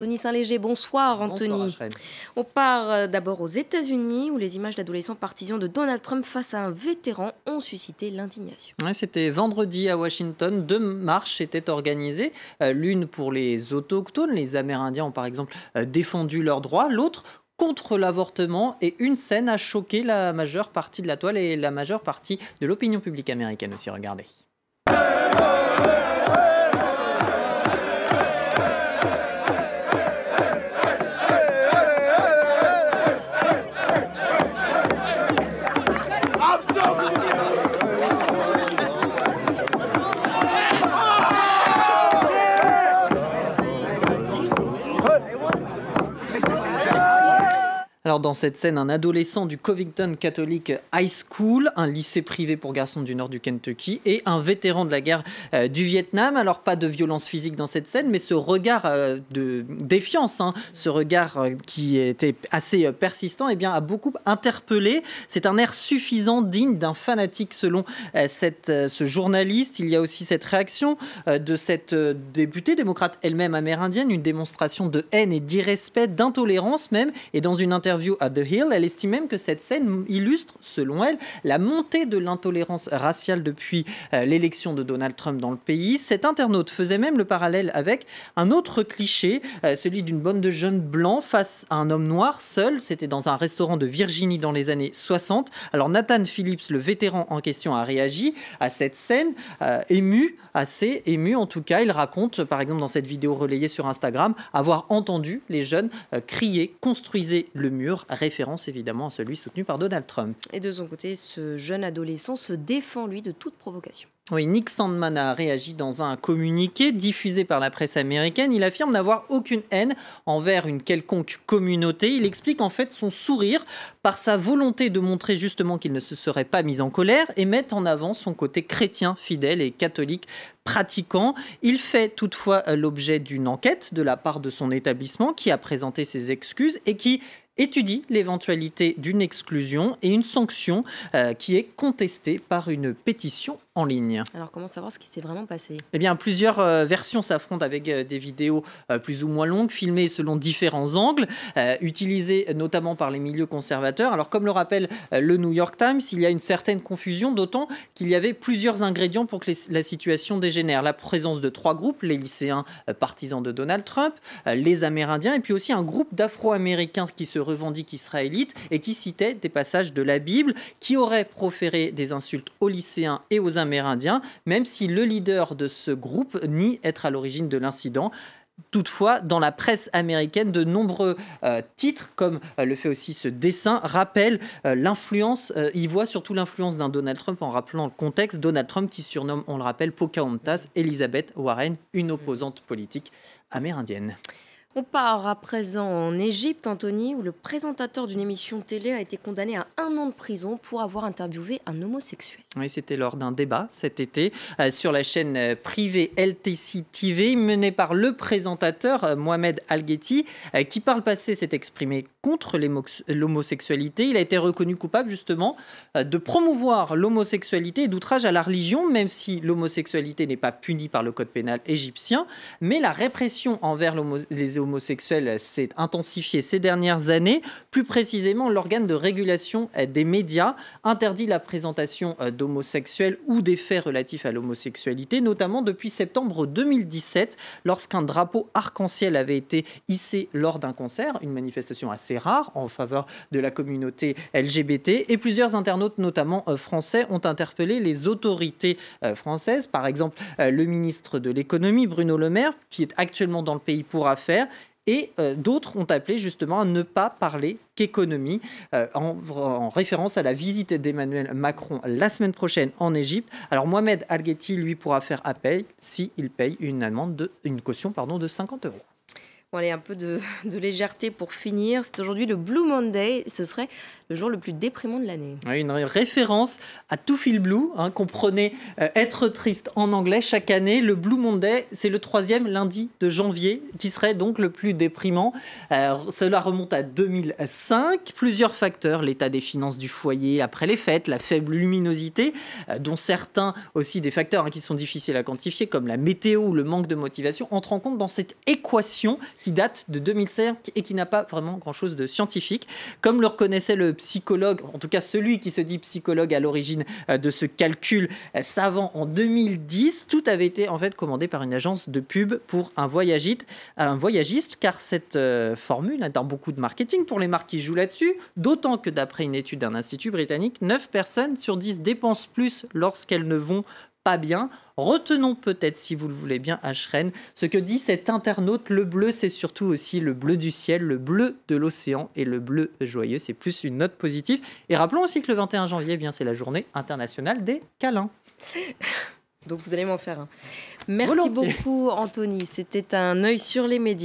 Anthony Saint-Léger, bonsoir Bonsoir Anthony. Ashreen. On part d'abord aux États-Unis où les images d'adolescents partisans de Donald Trump face à un vétéran ont suscité l'indignation. Ouais, c'était vendredi à Washington. 2 marches étaient organisées. L'une pour les autochtones. Les Amérindiens ont par exemple défendu leurs droits. L'autre contre l'avortement. Et une scène a choqué la majeure partie de la toile et la majeure partie de l'opinion publique américaine aussi. Regardez. Alors dans cette scène, un adolescent du Covington Catholic High School, un lycée privé pour garçons du nord du Kentucky, et un vétéran de la guerre du Vietnam. Alors pas de violence physique dans cette scène, mais ce regard de défiance, ce regard qui était assez persistant, eh bien, a beaucoup interpellé. C'est un air suffisant, digne d'un fanatique selon ce journaliste. Il y a aussi cette réaction de cette députée démocrate elle-même amérindienne, une démonstration de haine et d'irrespect, d'intolérance même, et dans une interview à The Hill, elle estime même que cette scène illustre, selon elle, la montée de l'intolérance raciale depuis l'élection de Donald Trump dans le pays. Cet internaute faisait même le parallèle avec un autre cliché, celui d'une bande de jeunes blancs face à un homme noir seul. C'était dans un restaurant de Virginie dans les années 60. Alors Nathan Phillips, le vétéran en question, a réagi à cette scène, ému, assez ému en tout cas. Il raconte, par exemple dans cette vidéo relayée sur Instagram, avoir entendu les jeunes crier « Construisez le mur », référence évidemment à celui soutenu par Donald Trump. Et de son côté, ce jeune adolescent se défend, lui, de toute provocation. Oui, Nick Sandmann a réagi dans un communiqué diffusé par la presse américaine. Il affirme n'avoir aucune haine envers une quelconque communauté. Il explique en fait son sourire par sa volonté de montrer justement qu'il ne se serait pas mis en colère et met en avant son côté chrétien, fidèle et catholique pratiquant. Il fait toutefois l'objet d'une enquête de la part de son établissement qui a présenté ses excuses et qui étudie l'éventualité d'une exclusion et une sanction qui est contestée par une pétition en ligne. Alors comment savoir ce qui s'est vraiment passé ? Eh bien, plusieurs versions s'affrontent avec des vidéos plus ou moins longues, filmées selon différents angles, utilisées notamment par les milieux conservateurs. Alors, comme le rappelle le New York Times, il y a une certaine confusion, d'autant qu'il y avait plusieurs ingrédients pour que la situation dégénère. La présence de 3 groupes, les lycéens partisans de Donald Trump, les Amérindiens, et puis aussi un groupe d'Afro-Américains qui se revendiquent israélites et qui citaient des passages de la Bible, qui auraient proféré des insultes aux lycéens et aux Amérindiens, même si le leader de ce groupe nie être à l'origine de l'incident. Toutefois, dans la presse américaine, de nombreux titres, comme le fait aussi ce dessin, rappellent l'influence, y voient surtout l'influence d'un Donald Trump en rappelant le contexte. Donald Trump qui surnomme, on le rappelle, Pocahontas, Elizabeth Warren, une opposante politique amérindienne. On part à présent en Égypte, Anthony, où le présentateur d'une émission télé a été condamné à 1 an de prison pour avoir interviewé un homosexuel. Oui, c'était lors d'un débat cet été sur la chaîne privée LTC TV menée par le présentateur Mohamed Al-Ghetti qui par le passé s'est exprimé contre l'homosexualité. Il a été reconnu coupable justement de promouvoir l'homosexualité et d'outrage à la religion, même si l'homosexualité n'est pas punie par le code pénal égyptien. Mais la répression envers les homosexuels s'est intensifiée ces dernières années. Plus précisément, l'organe de régulation des médias interdit la présentation d'homosexuels ou des faits relatifs à l'homosexualité, notamment depuis septembre 2017, lorsqu'un drapeau arc-en-ciel avait été hissé lors d'un concert, une manifestation assez rare en faveur de la communauté LGBT. Et plusieurs internautes, notamment français, ont interpellé les autorités françaises. Par exemple, le ministre de l'économie, Bruno Le Maire, qui est actuellement dans le pays pour affaires. Et d'autres ont appelé justement à ne pas parler qu'économie, en référence à la visite d'Emmanuel Macron la semaine prochaine en Égypte. Alors Mohamed Al-Ghetti, lui, pourra faire appel s'il paye une caution de 50 €. Bon, allez, un peu de légèreté pour finir. C'est aujourd'hui le Blue Monday. Ce serait le jour le plus déprimant de l'année. Oui, une référence à To Feel Blue, comprenez être triste en anglais chaque année. Le Blue Monday, c'est le 3e lundi de janvier qui serait donc le plus déprimant. Cela remonte à 2005. Plusieurs facteurs, l'état des finances du foyer après les fêtes, la faible luminosité, dont certains aussi des facteurs qui sont difficiles à quantifier, comme la météo ou le manque de motivation, entrent en compte dans cette équation qui date de 2005 et qui n'a pas vraiment grand-chose de scientifique. Comme le reconnaissait le psychologue, en tout cas celui qui se dit psychologue à l'origine de ce calcul savant en 2010, tout avait été en fait commandé par une agence de pub pour un voyagiste car cette formule est dans beaucoup de marketing pour les marques qui jouent là-dessus, d'autant que d'après une étude d'un institut britannique, 9 personnes sur 10 dépensent plus lorsqu'elles ne vont pas bien. Retenons peut-être, si vous le voulez bien, Ashrène, ce que dit cet internaute. Le bleu, c'est surtout aussi le bleu du ciel, le bleu de l'océan et le bleu joyeux. C'est plus une note positive. Et rappelons aussi que le 21 janvier, eh bien, c'est la journée internationale des câlins. Donc vous allez m'en faire un. Merci Volontiers. beaucoup, Anthony. C'était un œil sur les médias.